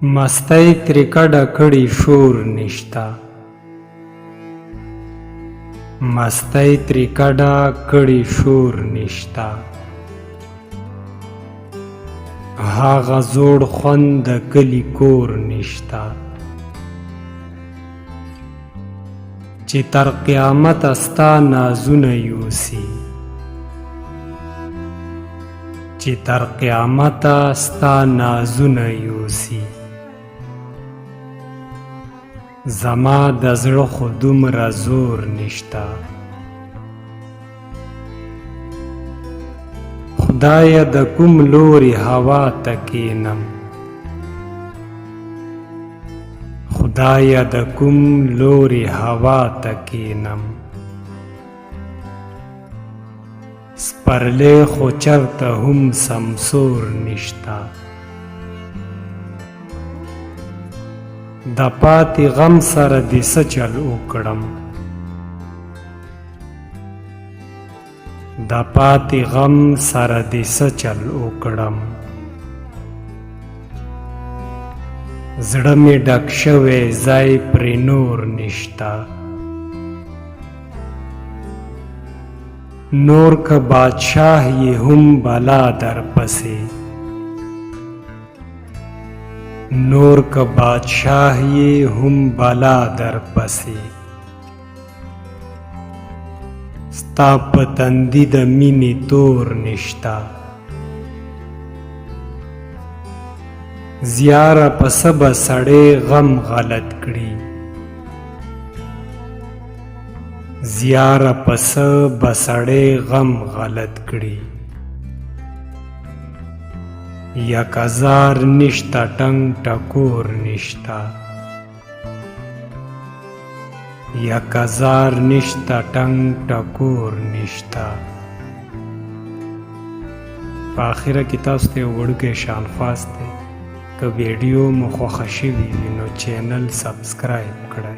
مستۍ ترې کډه کړې شور نشته، مستۍ ترې کډه کړې شور نشته. هغه زوړ خوند د کلي کور نشته، چې تر قیامته ستا نازونه یوسي، چې تر قیامته ستا نازونه یوسي. زما د زړه خو دومره زور نشته، خدایه د کوم لوري هوا ته کینم، خدایه د کوم لوري هوا ته کینم. سپرلی خو چرته هم سمسور نشته، د پاتې غم سره دې څه چل وکړم، د پاتې غم سره دې څه چل وکړم. زړه مې ډک شوی ځای پرې نور نشته، نور که بادشاه یې هم بلا در پسې، نور که بادشاه یې هم بلا در پسې. ستا په تندي د مینې تور نشته، زیاره په څه به سړی غم غلط کړي، زیاره په څه به سړی غم غلط کړي. یک هزار نشته ټنګ ټکور نشته، یک هزار نشته ټنګ ټکور نشته. په آخره کې تاسو ته یو وړوکی شانخواست دی، که ویډیو مو خوښه شوي وي نو چینل سبسکرایب کړئ.